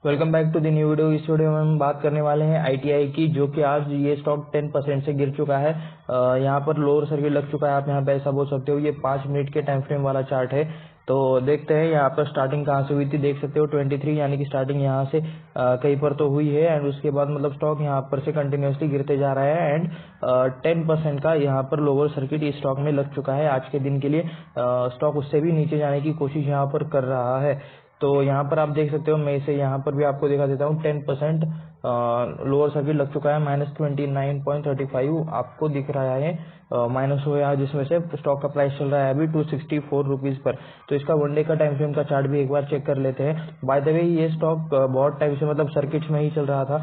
Welcome back to the new video. इस video में हम बात करने वाले हैं आईटीआई की, जो कि आज ये स्टॉक 10% से गिर चुका है। यहाँ पर लोअर सर्किट लग चुका है, आप यहाँ पे ऐसा बोल सकते हो। ये 5 मिनट के टाइम फ्रेम वाला चार्ट है। तो देखते हैं यहाँ पर स्टार्टिंग कहाँ से हुई थी। देख सकते हो 23, यानी कि स्टार्टिंग यहाँ से कहीं पर तो हुई है एंड उसके बाद मतलब स्टॉक यहाँ पर से कंटिन्यूसली गिरते जा रहा है एंड 10% का यहाँ पर लोअर सर्किट इस स्टॉक में लग चुका है आज के दिन के लिए। स्टॉक उससे भी नीचे जाने की कोशिश यहाँ पर कर रहा है। तो यहाँ पर आप देख सकते हो, मैं इसे यहाँ पर भी आपको दिखा देता हूँ। 10% लोअर सर्किट लग चुका है। -29.35 आपको दिख रहा है माइनस हुआ, जिसमें से स्टॉक का प्राइस चल रहा है अभी 264 रुपीज पर। तो इसका वन डे का टाइम फ्रेम का चार्ट भी एक बार चेक कर लेते हैं। बाय द वे ये स्टॉक बहुत टाइम से मतलब सर्किट्स में ही चल रहा था।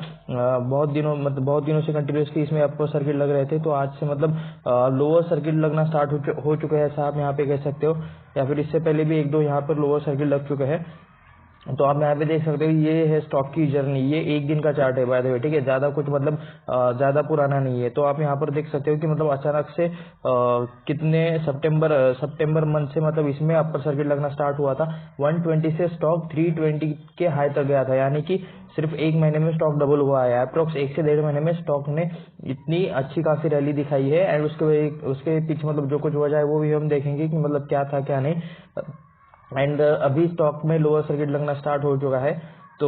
बहुत दिनों से कंटिन्यूसली इसमें अपर सर्किट लग रहे थे। तो आज से मतलब लोअर सर्किट लगना स्टार्ट हो चुके हैं, ऐसा आप यहाँ पे कह सकते हो, या फिर इससे पहले भी एक दो यहाँ पर लोअर सर्किट लग चुके हैं। तो आप यहाँ पे देख सकते हो, ये है स्टॉक की जर्नी। ये एक दिन का चार्ट है बाय द वे, ठीक है, ज्यादा कुछ मतलब ज्यादा पुराना नहीं है। तो आप यहाँ पर देख सकते हो कि मतलब अचानक से कितने सितंबर मंथ से मतलब इसमें अपर सर्किट लगना स्टार्ट हुआ था। 120 से स्टॉक 320 के हाई तक गया था, यानी कि सिर्फ एक महीने में स्टॉक डबल हुआ है। अप्रोक्स 1 से 1.5 महीने में स्टॉक ने इतनी अच्छी खासी रैली दिखाई है। एंड उसके पीछे मतलब जो कुछ वजह है वो भी हम देखेंगे कि मतलब क्या था क्या नहीं। एंड अभी स्टॉक में लोअर सर्किट लगना स्टार्ट हो चुका है। तो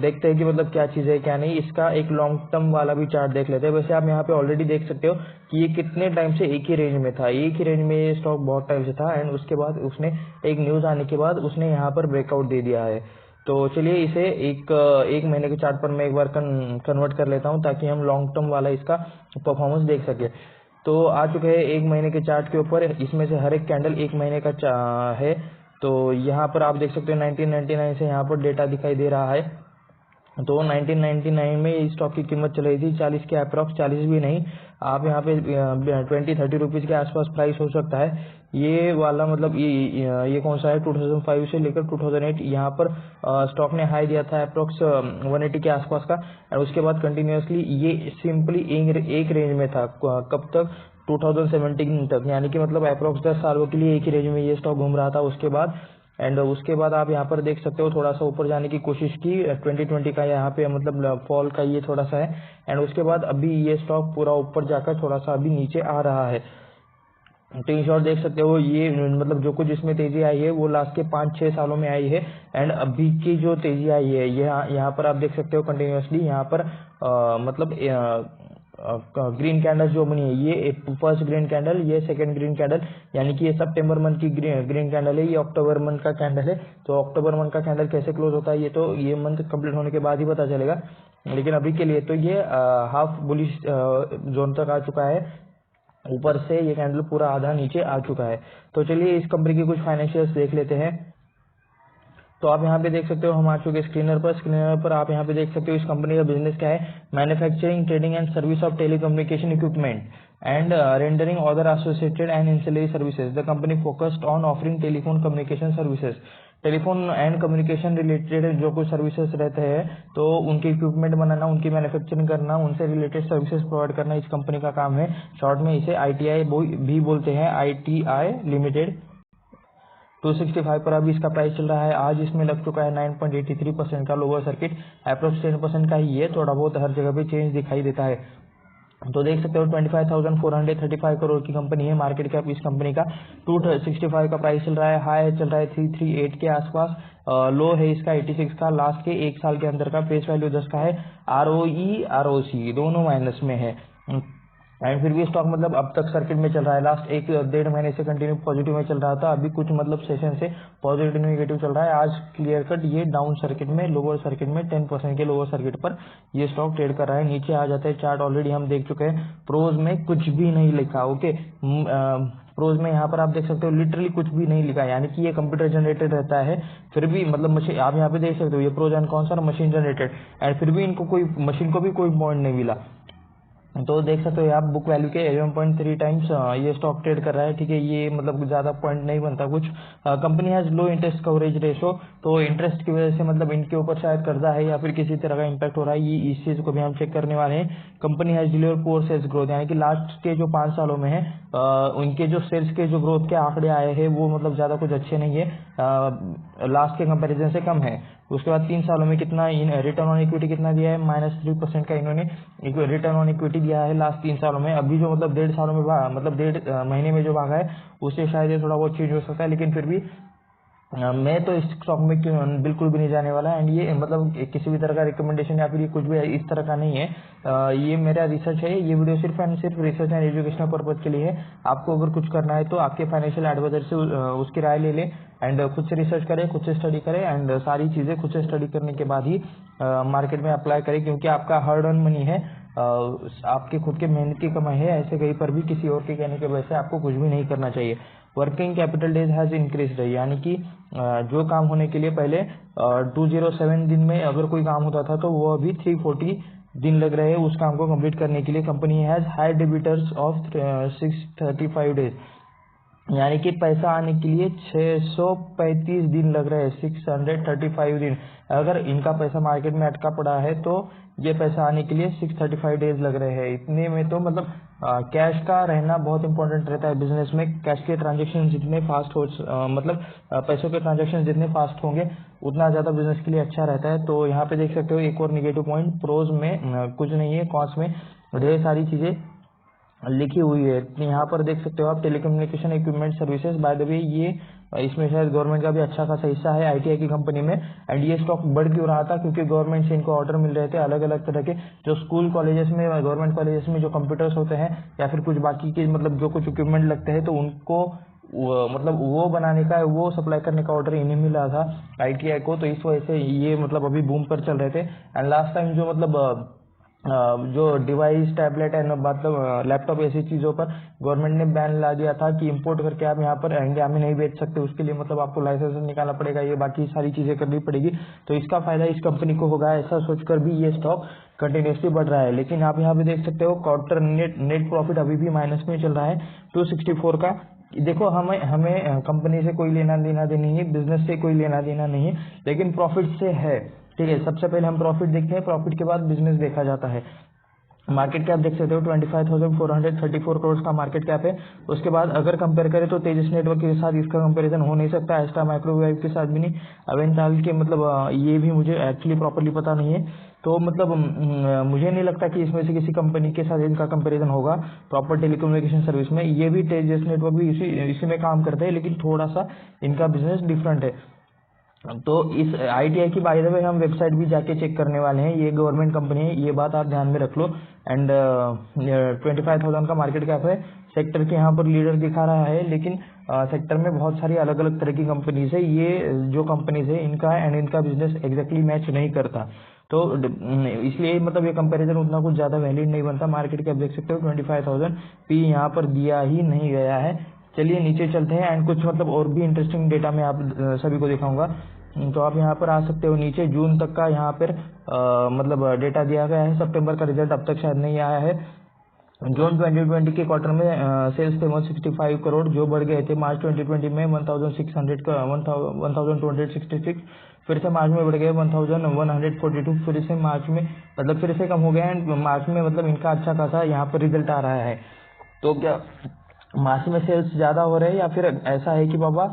देखते हैं कि मतलब क्या चीज है क्या नहीं। इसका एक लॉन्ग टर्म वाला भी चार्ट देख लेते हैं। वैसे आप यहाँ पे ऑलरेडी देख सकते हो कि ये कितने टाइम से एक ही रेंज में था। एक ही रेंज में ये स्टॉक बहुत टाइम से था एंड उसके बाद उसने एक न्यूज आने के बाद उसने यहाँ पर ब्रेकआउट दे दिया है। तो चलिए इसे एक महीने के चार्ट पर मैं एक बार कन्वर्ट कर लेता हूँ, ताकि हम लॉन्ग टर्म वाला इसका परफॉर्मेंस देख सके। तो आ चुके हैं एक महीने के चार्ट के ऊपर। इसमें से हर एक कैंडल एक महीने का है। तो यहाँ पर आप देख सकते हो 1999 से यहाँ पर डेटा दिखाई दे रहा है। तो 1999 में इस स्टॉक की कीमत चल रही थी 40 के अप्रॉक्स, 40 भी नहीं, आप यहाँ पे 20-30 रुपीज के आसपास प्राइस हो सकता है। ये वाला मतलब ये कौन सा है, 2005 से लेकर 2008 यहाँ पर स्टॉक ने हाई दिया था अप्रॉक्स 180 के आसपास का। और उसके बाद कंटिन्यूसली ये सिंपली एक रेंज में था। कब तक? 2017 तक, यानी कि मतलब अप्रॉक्स 10 सालों के लिए एक ही रेंज में ये स्टॉक घूम रहा था। उसके बाद आप यहाँ पर देख सकते हो थोड़ा सा ऊपर जाने की कोशिश की 2020 का, यहाँ पे मतलब फॉल का ये थोड़ा सा है। एंड उसके बाद अभी ये स्टॉक पूरा ऊपर जाकर थोड़ा सा अभी नीचे आ रहा है। तो इन शॉर्ट देख सकते हो, ये मतलब जो कुछ इसमें तेजी आई है वो लास्ट के 5-6 सालों में आई है। एंड अभी की जो तेजी आई है यहाँ पर आप देख सकते हो कंटिन्यूसली यहाँ पर मतलब ग्रीन कैंडल जो बनी है, ये फर्स्ट ग्रीन कैंडल, ये सेकंड ग्रीन कैंडल, यानी कि ये सितंबर मंथ की ग्रीन कैंडल है, ये अक्टूबर मंथ का कैंडल है। तो अक्टूबर मंथ का कैंडल कैसे क्लोज होता है ये मंथ कंप्लीट होने के बाद ही पता चलेगा। लेकिन अभी के लिए तो ये हाफ बुलिश जोन तक आ चुका है। ऊपर से ये कैंडल पूरा आधा नीचे आ चुका है। तो चलिए इस कंपनी की कुछ फाइनेंशियल्स देख लेते हैं। तो आप यहाँ पे देख सकते हो, हम आ चुके स्क्रीनर पर आप यहाँ पे देख सकते हो इस कंपनी का बिजनेस क्या है। Manufacturing, trading and service of telecommunication equipment and rendering other associated and ancillary services. The company focused on offering telephone communication services. Telephone and communication related जो कुछ सर्विसेज रहते हैं, तो उनके इक्विपमेंट बनाना, उनकी मैन्युफैक्चरिंग करना, उनसे रिलेटेड सर्विसेज प्रोवाइड करना इस कंपनी का काम है। शॉर्ट में इसे आईटीआई भी बोलते हैं, आईटीआई लिमिटेड। 265 पर अभी इसका प्राइस चल रहा है। आज इसमें लग चुका है 9.83% का लोअर सर्किट। अप्रोक्स 10% का ही है, थोड़ा बहुत हर जगह पे चेंज दिखाई देता है। तो देख सकते हो 25,435 करोड़ की कंपनी है, मार्केट कैप इस कंपनी का 265 का प्राइस चल रहा है। हाई चल रहा है 338 के आसपास। लो है इसका 86 का। लास्ट के एक साल के अंदर का फेस वैल्यू 10 का है। आरओई आरओसी दोनों माइनस में है। एंड फिर भी स्टॉक मतलब अब तक सर्किट में चल रहा है। लास्ट 1-1.5 महीने से कंटिन्यू पॉजिटिव में चल रहा था। अभी कुछ मतलब सेशन से पॉजिटिव नेगेटिव चल रहा है। आज क्लियर कट ये डाउन सर्किट में, लोअर सर्किट में 10% के लोअर सर्किट पर ये स्टॉक ट्रेड कर रहा है। नीचे आ जाता है चार्ट ऑलरेडी हम देख चुके हैं। प्रोज में कुछ भी नहीं लिखा, ओके। प्रोज में यहाँ पर आप देख सकते हो लिटरली कुछ भी नहीं लिखा, यानी कि ये कंप्यूटर जनरेटेड रहता है। फिर भी मतलब मशीन, आप यहाँ पे देख सकते हो ये pros and cons machine generated, and फिर भी इनको कोई मशीन को भी कोई पॉइंट नहीं मिला। तो देख सकते हो आप बुक वैल्यू के 11.3 टाइम्स ये स्टॉक ट्रेड कर रहा है, ठीक है। ये मतलब ज्यादा पॉइंट नहीं बनता कुछ। Company has low interest coverage ratio, तो इंटरेस्ट की वजह से मतलब इनके ऊपर शायद कर्जा है या फिर किसी तरह का इम्पैक्ट हो रहा है। ये इस चीज को भी हम चेक करने वाले हैं। Company has deliver poor sales growth, यानी कि लास्ट के जो 5 सालों में है उनके जो सेल्स के जो ग्रोथ के आंकड़े आए हैं वो मतलब ज्यादा कुछ अच्छे नहीं है, लास्ट के कंपैरिजन से कम है। उसके बाद 3 सालों में कितना रिटर्न ऑन इक्विटी कितना दिया है, -3% का इन्होंने रिटर्न ऑन इक्विटी दिया है लास्ट 3 सालों में। अभी जो मतलब 1.5 सालों में मतलब 1.5 महीने में जो भागा है उससे शायद ये थोड़ा बहुत चेंज हो सकता है, लेकिन फिर भी मैं तो इस स्टॉक में बिल्कुल भी नहीं जाने वाला। एंड ये मतलब किसी भी तरह का रिकमेंडेशन या फिर ये कुछ भी इस तरह का नहीं है। ये मेरा रिसर्च है। ये वीडियो सिर्फ एंड सिर्फ रिसर्च एंड एजुकेशनल पर्पज के लिए है। आपको अगर कुछ करना है तो आपके फाइनेंशियल एडवाइजर से उसकी राय ले लें एंड खुद से रिसर्च करें, खुद से स्टडी करें एंड सारी चीज़ें खुद से स्टडी करने के बाद ही मार्केट में अप्लाई करें, क्योंकि आपका हार्ड अर्न मनी है, आपके खुद के मेहनत की कमाई है। ऐसे कहीं पर भी किसी और के कहने के वजह से आपको कुछ भी नहीं करना चाहिए। Working capital days has increased है, यानी कि जो काम होने के लिए पहले 207 दिन में अगर कोई काम होता था तो वो अभी 340 दिन लग रहे हैं उस काम को कंप्लीट करने के लिए। Company has high debtors of 635 days, यानी कि पैसा आने के लिए 635 दिन लग रहे हैं, 635 दिन। अगर इनका पैसा मार्केट में अटका पड़ा है तो ये पैसा आने के लिए 635 डेज लग रहे हैं। इतने में तो मतलब कैश का रहना बहुत इंपॉर्टेंट रहता है बिजनेस में। कैश के ट्रांजेक्शन जितने फास्ट हो पैसों के ट्रांजेक्शन जितने फास्ट होंगे उतना ज़्यादा बिजनेस के लिए अच्छा रहता है। तो यहाँ पे देख सकते हो एक और निगेटिव पॉइंट, प्रोज में कुछ नहीं है, कॉन्स में ढेर सारी चीज़ें लिखी हुई है। यहाँ पर देख सकते हो आप telecommunication equipment services, by the way ये इसमें शायद गवर्नमेंट का भी अच्छा खासा हिस्सा है आईटीआई की कंपनी में। एंड ये स्टॉक बढ़ क्यों रहा था, क्योंकि गवर्नमेंट से इनको ऑर्डर मिल रहे थे अलग अलग तरह के, जो स्कूल कॉलेजेस में गवर्नमेंट कॉलेजेस में जो कंप्यूटर्स होते हैं या फिर कुछ बाकी के मतलब जो कुछ इक्विपमेंट लगते हैं तो उनको मतलब वो बनाने का, वो सप्लाई करने का ऑर्डर इन्हें मिला था आईटीआई को। तो इस वजह से ये मतलब अभी बूम पर चल रहे थे। एंड लास्ट टाइम जो मतलब जो डिवाइस टैबलेट एंड मतलब लैपटॉप ऐसी चीज़ों पर गवर्नमेंट ने बैन ला दिया था कि इंपोर्ट करके आप यहाँ पर इंडिया में नहीं बेच सकते, उसके लिए मतलब आपको लाइसेंस निकालना पड़ेगा, ये बाकी सारी चीज़ें करनी पड़ेगी। तो इसका फायदा इस कंपनी को होगा, ऐसा सोचकर भी ये स्टॉक कंटिन्यूसली बढ़ रहा है। लेकिन आप यहाँ पे देख सकते हो क्वार्टर नेट प्रॉफिट अभी भी माइनस में चल रहा है 264 का। देखो हमें हमें कंपनी से कोई लेना देना नहीं है, बिजनेस से कोई लेना देना नहीं है, लेकिन प्रॉफिट से है। ठीक है, सबसे पहले हम प्रॉफिट देखते हैं, प्रॉफिट के बाद बिजनेस देखा जाता है। मार्केट कैप देख सकते हो 25,434 करोड़ का मार्केट कैप है। उसके बाद अगर कंपेयर करें तो तेजस नेटवर्क के साथ इसका कंपैरिजन हो नहीं सकता, एस्ट्रा माइक्रोवेव के साथ भी नहीं, अवेंटाल के मतलब ये भी मुझे एक्चुअली प्रॉपरली पता नहीं है। तो मतलब मुझे नहीं लगता कि इसमें से किसी कंपनी के साथ इनका कंपैरिजन होगा प्रॉपर टेलीकम्युनिकेशन सर्विस में। ये भी तेजस नेटवर्क भी इसी में काम करते हैं, लेकिन थोड़ा सा इनका बिजनेस डिफरेंट है। तो इस आईटीआई की बाय द वे हम वेबसाइट भी जाके चेक करने वाले हैं, ये गवर्नमेंट कंपनी है, ये बात आप ध्यान में रख लो। एंड 25,000 का मार्केट कैप है। सेक्टर के यहाँ पर लीडर दिखा रहा है, लेकिन सेक्टर में बहुत सारी अलग अलग तरह की कंपनीज है। ये जो कंपनीज है इनका एंड इनका बिजनेस एग्जैक्टली मैच नहीं करता, तो इसलिए मतलब ये कंपैरिजन उतना कुछ ज़्यादा वैलिड नहीं बनता। मार्केट कैप देख सकते हो 25,000, पी यहाँ पर दिया ही नहीं गया है। चलिए नीचे चलते हैं एंड कुछ मतलब और भी इंटरेस्टिंग डेटा मैं आप सभी को दिखाऊंगा। तो आप यहाँ पर आ सकते हो नीचे, जून तक का यहाँ पर मतलब डेटा दिया गया है। सितंबर का रिजल्ट अब तक शायद नहीं आया है। जून 2020 के क्वार्टर में सेल्स थे 165 करोड़, जो बढ़ गए थे मार्च 2020 में 1,600 का 1,266, फिर से मार्च में बढ़ गए 1,142, फिर से मार्च में मतलब फिर से कम हो गया एंड मार्च में मतलब इनका अच्छा खासा यहाँ पर रिजल्ट आ रहा है। तो क्या मार्च में सेल्स ज़्यादा हो रहे हैं या फिर ऐसा है कि बाबा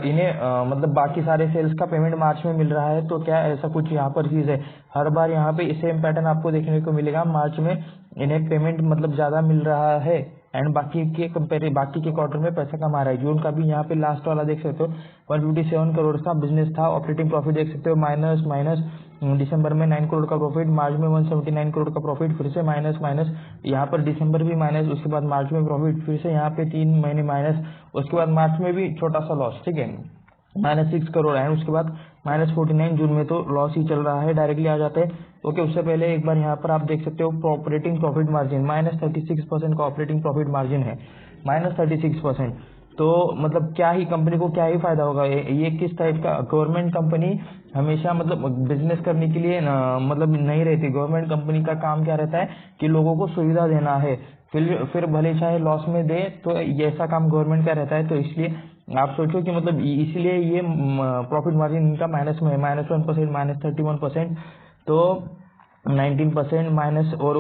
इन्हें मतलब बाकी सारे सेल्स का पेमेंट मार्च में मिल रहा है, तो क्या ऐसा कुछ यहाँ पर चीज़ है? हर बार यहाँ पे सेम पैटर्न आपको देखने को मिलेगा, मार्च में इन्हें पेमेंट मतलब ज़्यादा मिल रहा है एंड बाकी के क्वार्टर में पैसा कमा रहा है। जून का भी यहाँ पे लास्ट वाला देख सकते हो 157 करोड़ का बिजनेस था। ऑपरेटिंग प्रॉफिट देख सकते हो माइनस दिसंबर में 9 करोड़ का प्रॉफिट, मार्च में 179 करोड़ का प्रॉफिट, फिर से माइनस यहाँ पर दिसंबर भी माइनस, उसके बाद मार्च में प्रॉफिट, फिर से यहाँ पे 3 महीने माइनस, उसके बाद मार्च में भी छोटा सा लॉस। ठीक है, -6 करोड़ है, उसके बाद -49 जून में तो लॉस ही चल रहा है। डायरेक्टली आ जाते हैं। ओके, उससे पहले एक बार यहाँ पर आप देख सकते हो ऑपरेटिंग प्रॉफिट मार्जिन -36% का ऑपरेटिंग प्रॉफिट मार्जिन है, -36%। तो मतलब क्या ही कंपनी को क्या ही फायदा होगा? ये किस टाइप का? गवर्नमेंट कंपनी हमेशा मतलब बिजनेस करने के लिए मतलब नहीं रहती। गवर्नमेंट कंपनी का काम क्या रहता है कि लोगों को सुविधा देना है, फिर भले चाहे लॉस में दे, तो ये ऐसा काम गवर्नमेंट का रहता है। तो इसलिए आप सोचो कि मतलब इसलिए ये प्रॉफिट मार्जिन इनका माइनस में है, -1%, -31%, तो 19% माइनस, और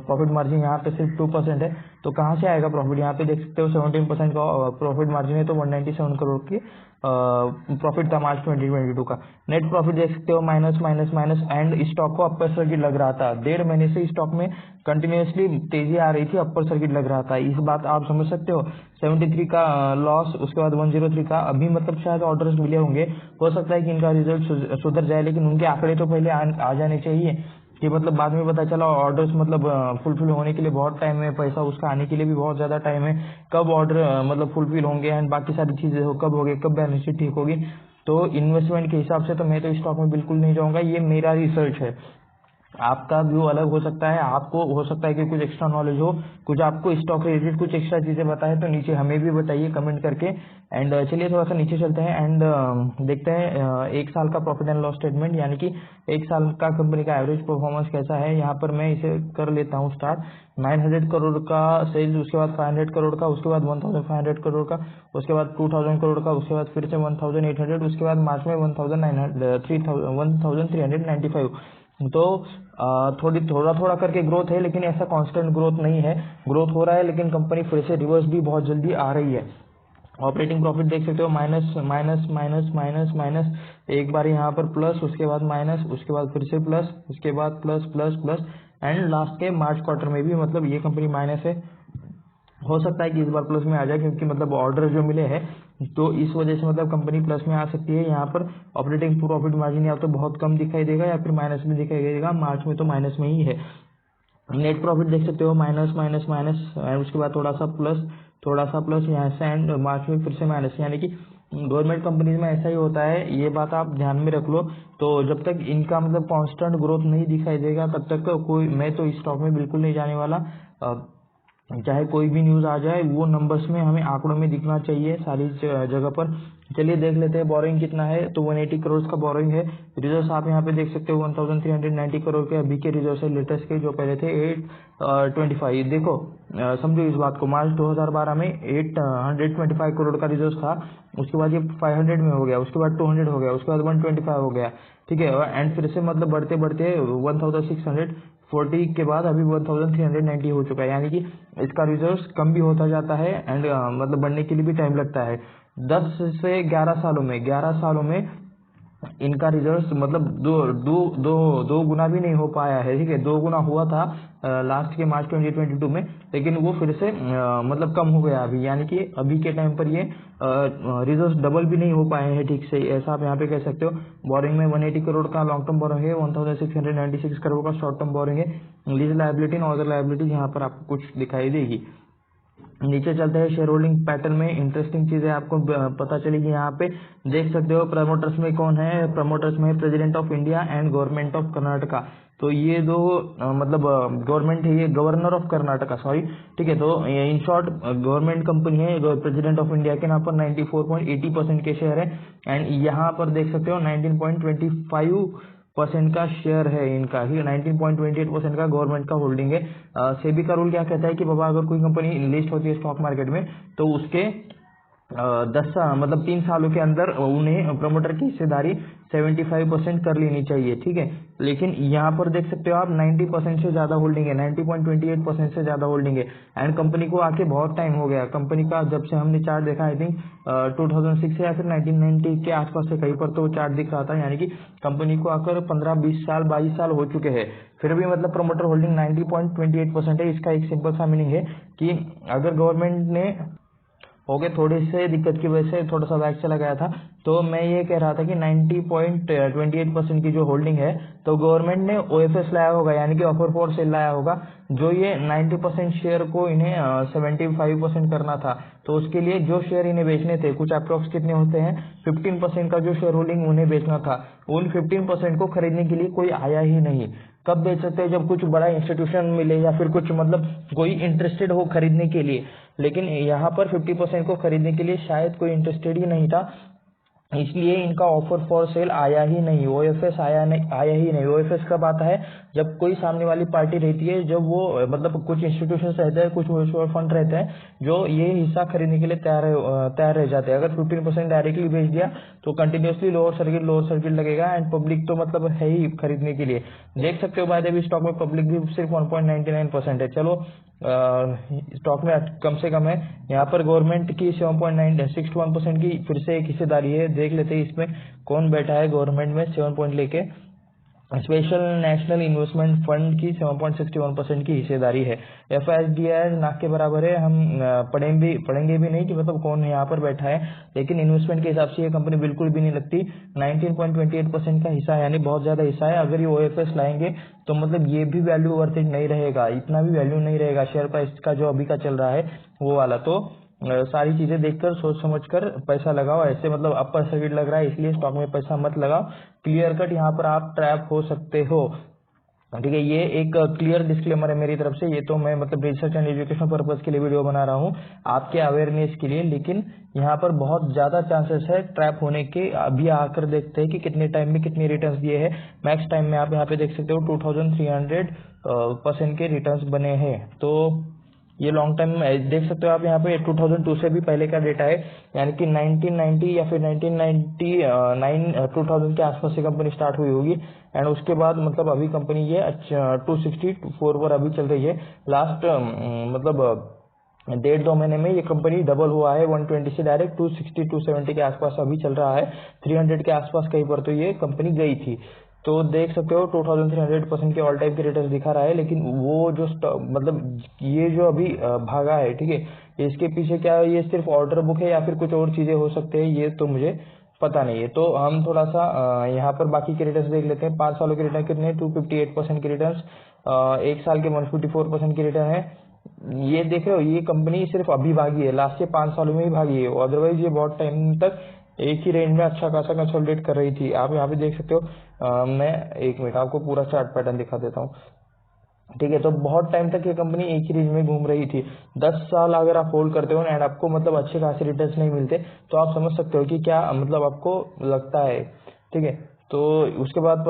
प्रॉफिट मार्जिन यहाँ पे सिर्फ 2% है। तो कहाँ से आएगा प्रॉफिट? यहाँ पे देख सकते हो 17% का प्रॉफिट मार्जिन है, तो 197 करोड़ की प्रॉफिट था मार्च 2022 का। नेट प्रॉफिट देख सकते हो minus minus minus, and stock को अपर सर्किट लग रहा था। 1.5 महीने से स्टॉक में कंटिन्यूसली तेजी आ रही थी, अपर सर्किट लग रहा था। इस बात आप समझ सकते हो। 73 का लॉस, उसके बाद 103 का, अभी मतलब शायद ऑर्डर्स मिले होंगे, हो सकता है कि इनका रिजल्ट सुधर जाए, लेकिन उनके आंकड़े तो पहले आ जाने चाहिए कि मतलब बाद में पता चला ऑर्डर्स मतलब फुलफिल होने के लिए बहुत टाइम है, पैसा उसका आने के लिए भी बहुत ज्यादा टाइम है, कब ऑर्डर मतलब फुलफिल होंगे एंड बाकी सारी चीजें कब होगी, कब बैलेंस शीट ठीक होगी। तो इन्वेस्टमेंट के हिसाब से तो मैं तो स्टॉक में बिल्कुल नहीं जाऊंगा, ये मेरा रिसर्च है। आपका व्यू अलग हो सकता है, आपको हो सकता है कि कुछ एक्स्ट्रा नॉलेज हो, कुछ आपको स्टॉक रिलेटेड कुछ एक्स्ट्रा चीजें बताए तो नीचे हमें भी बताइए कमेंट करके। एंड चलिए थोड़ा सा नीचे चलते हैं एंड देखते हैं एक साल का प्रॉफिट एंड लॉस स्टेटमेंट, यानी कि एक साल का कंपनी का एवरेज परफॉर्मेंस कैसा है। यहाँ पर मैं इसे कर लेता हूँ स्टार्ट। 900 करोड़ का सेल्स, उसके बाद 500 करोड़ का, उसके बाद 1500 करोड़ का, उसके बाद 2000 करोड़ का, उसके बाद फिर से 1800, उसके बाद मार्च में 1395। तो थोड़ा थोड़ा करके ग्रोथ है, लेकिन ऐसा कांस्टेंट ग्रोथ नहीं है। ग्रोथ हो रहा है, लेकिन कंपनी फिर से रिवर्स भी बहुत जल्दी आ रही है। ऑपरेटिंग प्रॉफिट देख सकते हो minus minus minus minus minus, एक बार यहाँ पर प्लस, उसके बाद माइनस, उसके बाद फिर से प्लस, उसके बाद plus plus plus, and last के मार्च क्वार्टर में भी मतलब ये कंपनी माइनस है। हो सकता है कि इस बार प्लस में आ जाए, क्योंकि मतलब ऑर्डर जो मिले हैं तो इस वजह से मतलब कंपनी प्लस में आ सकती है। यहाँ पर ऑपरेटिंग प्रॉफिट मार्जिन या तो बहुत कम दिखाई देगा या फिर माइनस में दिखाई देगा, मार्च में तो माइनस में ही है। नेट प्रॉफिट देख सकते हो माइनस माइनस माइनस, एंड उसके बाद थोड़ा सा प्लस, थोड़ा सा प्लस यहाँ से, एंड मार्च में फिर से माइनस, यानी कि गवर्नमेंट कंपनीज में ऐसा ही होता है, ये बात आप ध्यान में रख लो। तो जब तक इनका मतलब कांस्टेंट ग्रोथ नहीं दिखाई देगा तब तक तो कोई, मैं तो स्टॉक में बिल्कुल नहीं जाने वाला। चाहे कोई भी न्यूज आ जाए, वो नंबर्स में हमें आंकड़ों में दिखना चाहिए सारी जगह पर। चलिए देख लेते हैं बोरोइंग कितना है। तो 180 करोड़ का बोरोइंग है। रिजर्व्स आप यहाँ पे देख सकते हो 1390 करोड़ के अभी के रिजर्व्स है, लेटेस्ट के, जो पहले थे 825। देखो समझो इस बात को, मार्च 2012 में 825 करोड़ का रिजर्व था, उसके बाद ये 500 में हो गया, उसके बाद 200 हो गया, उसके बाद 125 हो गया, ठीक है, एंड फिर से मतलब बढ़ते बढ़ते 1640 के बाद अभी 1390 हो चुका है, यानी कि इसका रिजर्व कम भी होता जाता है एंड मतलब बढ़ने के लिए भी टाइम लगता है। 10 से 11 सालों में इनका रिजल्ट मतलब दो गुना भी नहीं हो पाया है, ठीक है। 2 गुना हुआ था लास्ट के मार्च 2022 में, लेकिन वो फिर से मतलब कम हो गया अभी, यानी कि अभी के टाइम पर ये रिजल्ट डबल भी नहीं हो पाए हैं ठीक से, ऐसा आप यहाँ पे कह सकते हो। बोरिंग में 180 करोड़ का लॉन्ग टर्म बोरिंग है, 1696 करोड़ का शॉर्ट टर्म बोरिंग है। लीज लायबिलिटी और अदर लायबिलिटीज यहाँ पर आपको कुछ दिखाई देगी। नीचे चलते हैं शेयर होल्डिंग पैटर्न में, इंटरेस्टिंग चीजें आपको पता चलेगी। यहाँ पे देख सकते हो प्रमोटर्स में कौन है। प्रमोटर्स में president of India and government of Karnataka. तो ये दो मतलब गवर्नमेंट है, ये गवर्नर ऑफ कर्नाटका, सॉरी, ठीक है। तो इन शॉर्ट गवर्नमेंट कंपनी है। प्रेसिडेंट ऑफ इंडिया के यहाँ पर 94.80% के शेयर है, एंड यहाँ पर देख सकते हो 19.25% का शेयर है इनका ही, 19.28% का गवर्नमेंट का होल्डिंग है। सेबी का रूल क्या कहता है कि बाबा अगर कोई कंपनी लिस्ट होती है स्टॉक मार्केट में, तो उसके 10 मतलब 3 सालों के अंदर उन्हें प्रमोटर की हिस्सेदारी 75% कर लेनी चाहिए, ठीक है। लेकिन यहाँ पर देख सकते हो आप 90% से ज्यादा होल्डिंग है, 90.28% से ज्यादा होल्डिंग है, एंड कंपनी को आके बहुत टाइम हो गया। कंपनी का जब से हमने चार्ट देखा, आई थिंक 2006 या फिर 1990 के आसपास से कहीं पर तो चार्ट दिख रहा था, यानी कि कंपनी को आकर 15-20 साल 22 साल हो चुके हैं, फिर भी मतलब प्रमोटर होल्डिंग 90.28% है। इसका एक सिंपल सा मीनिंग है कि अगर गवर्नमेंट ने हो गए, थोड़ी से दिक्कत की वजह से थोड़ा सा बैक चला गया था, तो मैं ये कह रहा था कि 90.28% की जो होल्डिंग है, तो गवर्नमेंट ने ओएफएस लाया होगा, यानी कि ऑफर फॉर सेल लाया होगा, जो ये 90% शेयर को इन्हें 75% करना था। तो उसके लिए जो शेयर इन्हें बेचने थे, कुछ अप्रोक्स कितने होते हैं, 15% का जो शेयर होल्डिंग उन्हें बेचना था, उन 15% को खरीदने के लिए कोई आया ही नहीं। कब बेच सकते हैं, जब कुछ बड़ा इंस्टीट्यूशन मिले या फिर कुछ मतलब कोई इंटरेस्टेड हो खरीदने के लिए, लेकिन यहाँ पर 50% को खरीदने के लिए शायद कोई इंटरेस्टेड ही नहीं था, इसलिए इनका ऑफर फॉर सेल आया ही नहीं, ओएफएस आया ही नहीं। ओएफएस कब आता है, जब कोई सामने वाली पार्टी रहती है, जब वो मतलब कुछ इंस्टीट्यूशन रहते हैं, कुछ म्यूचुअल फंड रहते हैं, जो ये हिस्सा खरीदने के लिए तैयार रह जाते हैं। अगर 15% डायरेक्टली बेच दिया तो कंटिन्यूसली लोअर सर्किट लगेगा, एंड पब्लिक तो मतलब है ही खरीदने के लिए। देख सकते हो बाय द वे स्टॉक में पब्लिक भी सिर्फ 1.99% है। चलो स्टॉक में कम से कम है। यहाँ पर गवर्नमेंट की 7.61% की फिर से एक हिस्सेदारी है। देख लेते हैं इसमें कौन बैठा है गवर्नमेंट में 7 पॉइंट लेके। स्पेशल नेशनल इन्वेस्टमेंट फंड की 7.61% की हिस्सेदारी है। FIDI नाक के बराबर है। हम पढ़ेंगे भी नहीं कि मतलब कौन यहाँ पर बैठा है, लेकिन इन्वेस्टमेंट के हिसाब से ये कंपनी बिल्कुल भी नहीं लगती। 19.28% का हिस्सा है, यानी बहुत ज्यादा हिस्सा है। अगर ये OFS लाएंगे तो मतलब ये भी वैल्यू वर्थ इट नहीं रहेगा, इतना भी वैल्यू नहीं रहेगा शेयर प्राइस का जो अभी का चल रहा है वो वाला। तो सारी चीजें देखकर सोच समझकर पैसा लगाओ। ऐसे मतलब अपर सर्किट लग रहा है इसलिए स्टॉक में पैसा मत लगाओ। क्लियर कट यहाँ पर आप ट्रैप हो सकते हो। ठीक है, ये एक क्लियर डिस्क्लेमर है मेरी तरफ से। ये तो मैं मतलब रिसर्च एंड एजुकेशन पर्पज के लिए वीडियो बना रहा हूँ, आपके अवेयरनेस के लिए। लेकिन यहाँ पर बहुत ज्यादा चांसेस है ट्रैप होने के। अभी आकर देखते हैं कि कितने टाइम में कितने रिटर्न्स दिए हैं। मैक्स टाइम में आप यहाँ पे देख सकते हो 2300% के रिटर्न्स बने हैं। तो ये लॉन्ग टाइम में देख सकते हो आप यहाँ पे 2002 से भी पहले का डेटा है, यानी कि 1990 या फिर 2000 के आसपास से कंपनी स्टार्ट हुई होगी। एंड उसके बाद मतलब अभी कंपनी ये 264 पर अभी चल रही है। लास्ट मतलब 1.5-2 महीने में ये कंपनी डबल हुआ है, 120 से डायरेक्ट 260 270 के आसपास अभी चल रहा है। 300 के आसपास कहीं पर तो ये कंपनी गई थी। तो देख सकते हो 2300% के ऑल टाइम के रिटर्न दिखा रहा है। लेकिन वो जो मतलब ये जो अभी भागा है, ठीक है, इसके पीछे क्या है, ये सिर्फ ऑर्डर बुक है या फिर कुछ और चीजें हो सकते हैं, ये तो मुझे पता नहीं है। तो हम थोड़ा सा यहाँ पर बाकी के रिटर्न देख लेते हैं। 5 सालों के रिटर्न कितने, 258% के रिटर्न, 1 साल के 154% के रिटर्न है। ये देख रहे हो, ये कंपनी सिर्फ अभी भागी है, लास्ट के 5 सालों में ही भागी है। अदरवाइज ये बहुत टाइम तक एक ही रेंज में अच्छा खासा कंसोलिडेट कर रही थी। आप यहाँ पे देख सकते हो। मैं 1 मिनट आपको पूरा चार्ट पैटर्न दिखा देता हूँ। ठीक है, तो बहुत टाइम तक ये कंपनी एक ही रेंज में घूम रही थी। 10 साल अगर आप होल्ड करते हो एंड आपको मतलब अच्छे खासे रिटर्न्स नहीं मिलते, तो आप समझ सकते हो कि क्या मतलब आपको लगता है। ठीक है, तो उसके बाद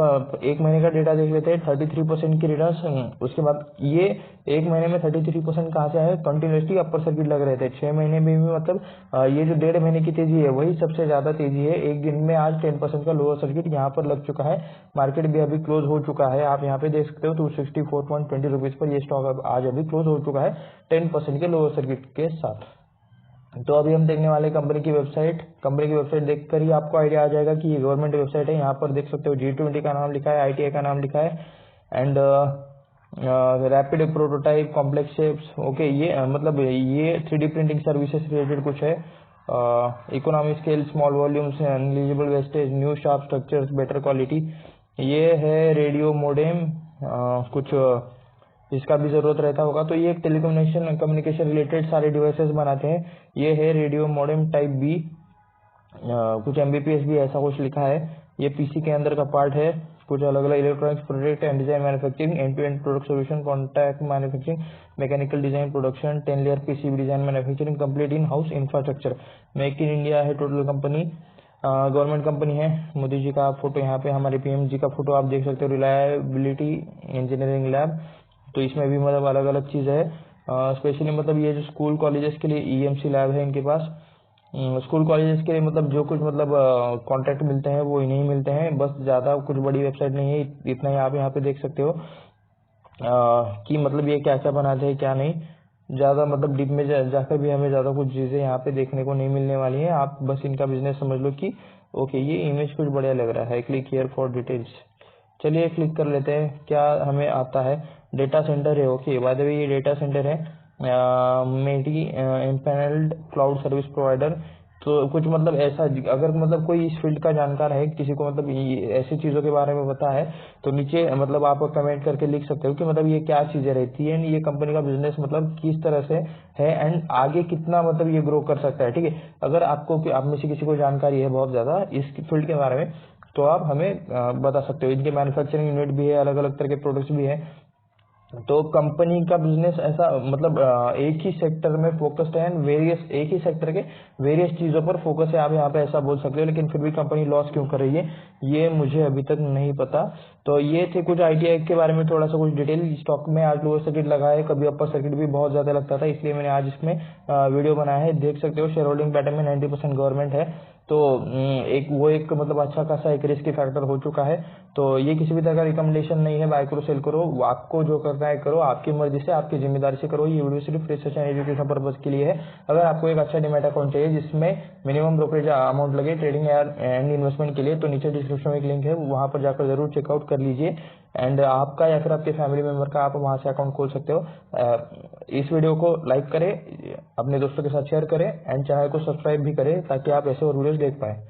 1 महीने का डेटा देख लेते हैं। 33% की रिटर्न। उसके बाद ये 1 महीने में 33% कहाँ से आए, कंटिन्यूसली अपर सर्किट लग रहे थे। 6 महीने में भी मतलब ये जो 1.5 महीने की तेजी है वही सबसे ज्यादा तेजी है। एक दिन में आज 10% का लोअर सर्किट यहाँ पर लग चुका है। मार्केट भी अभी क्लोज हो चुका है, आप यहाँ पे देख सकते हो 264.20 रुपीज पर ये स्टॉक आज अभी क्लोज हो चुका है 10% के लोअर सर्किट के साथ। तो अभी हम देखने वाले कंपनी की वेबसाइट। कंपनी की वेबसाइट देखकर ही आपको आइडिया आ जाएगा कि ये गवर्नमेंट वेबसाइट है। यहाँ पर देख सकते हो G20 का नाम लिखा है, ITI का नाम लिखा है, and rapid prototype complex shapes. Okay, ये मतलब ये 3D प्रिंटिंग सर्विसेज रिलेटेड कुछ है। Economy scale, small volumes, negligible wastage, new sharp structures, better quality. ये है रेडियो मोडेम, कुछ इसका भी जरूरत रहता होगा। तो ये एक कम्युनिकेशन रिलेटेड सारे डिवाइसेस बनाते हैं। ये है रेडियो मॉडेम टाइप बी, कुछ MBPS भी ऐसा कुछ लिखा है। ये पीसी के अंदर का पार्ट है। कुछ अलग अलग electronics product and design manufacturing, and to end product solution, contact manufacturing, mechanical design production, 10 layer PCB design manufacturing, complete in house infrastructure. Make in India है टोटल कंपनी, गवर्नमेंट कंपनी है। मोदी जी का photo यहाँ पे, हमारे PM जी का photo आप देख सकते हो। रिलायबिलिटी इंजीनियरिंग लैब, तो इसमें भी मतलब अलग अलग चीज है। स्पेशली मतलब ये जो स्कूल कॉलेजेस के लिए EMC लैब है इनके पास। स्कूल कॉलेजेस के लिए मतलब जो कुछ मतलब कॉन्ट्रैक्ट मिलते हैं वो इन्हीं मिलते हैं, बस ज्यादा कुछ बड़ी वेबसाइट नहीं है। इतना ही आप यहाँ पे देख सकते हो कि मतलब ये क्या क्या बनाते हैं क्या नहीं। ज्यादा मतलब डीप में जाकर भी हमें ज्यादा कुछ चीजें यहाँ पे देखने को नहीं मिलने वाली है। आप बस इनका बिजनेस समझ लो कि ओके ये इमेज कुछ बढ़िया लग रहा है, क्लिक हियर फॉर डिटेल्स। चलिए क्लिक कर लेते हैं, क्या हमें आता है। डेटा सेंटर है, ओके, बाय द वे ये डेटा सेंटर है। मेटी एम्पैनल्ड क्लाउड सर्विस प्रोवाइडर। तो कुछ मतलब ऐसा, अगर मतलब कोई इस फील्ड का जानकार है, किसी को मतलब ऐसी चीजों के बारे में पता है, तो नीचे मतलब आप कमेंट करके लिख सकते हो कि मतलब ये क्या चीजें रहती है, ये कंपनी का बिजनेस मतलब किस तरह से है, एंड आगे कितना मतलब ये ग्रो कर सकता है। ठीक है, अगर आपको आप में से किसी को जानकारी है बहुत ज्यादा इस फील्ड के बारे में, तो आप हमें बता सकते हो। इनके मैन्युफैक्चरिंग यूनिट भी है, अलग अलग तरह के प्रोडक्ट्स भी है। तो कंपनी का बिजनेस ऐसा मतलब एक ही सेक्टर में फोकस्ड है, वेरियस एक ही सेक्टर के वेरियस चीजों पर फोकस है, आप यहाँ पे ऐसा बोल सकते हो। लेकिन फिर भी कंपनी लॉस क्यों कर रही है ये मुझे अभी तक नहीं पता। तो ये थे कुछ ITI के बारे में थोड़ा सा कुछ डिटेल। स्टॉक में आज लोअर सर्किट लगा है, कभी अपर सर्किट भी बहुत ज्यादा लगता था, इसलिए मैंने आज इसमें वीडियो बनाया है। देख सकते हो शेयर होल्डिंग पैटर्न में 90% गवर्नमेंट है। तो एक मतलब अच्छा खासा एक रिस्क फैक्टर हो चुका है। तो ये किसी भी तरह का रिकमेंडेशन नहीं है बाय करो सेल करो, आपको जो करना है करो, आपकी मर्जी से आपकी जिम्मेदारी से करो। ये वीडियो सिर्फ रिसर्च एंड एजुकेशन पर्पज के लिए है। अगर आपको एक अच्छा डीमैट अकाउंट चाहिए जिसमें मिनिमम ब्रोकरेज अमाउंट लगे ट्रेडिंग एंड इन्वेस्टमेंट के लिए, तो नीचे डिस्क्रिप्शन में एक लिंक है, वहां पर जाकर जरूर चेकआउट कर लीजिए। एंड आपका या फिर आपके फैमिली मेंबर का आप वहां से अकाउंट खोल सकते हो। इस वीडियो को लाइक करें, अपने दोस्तों के साथ शेयर करें एंड चैनल को सब्सक्राइब भी करें ताकि आप ऐसे और वीडियोस देख पाए।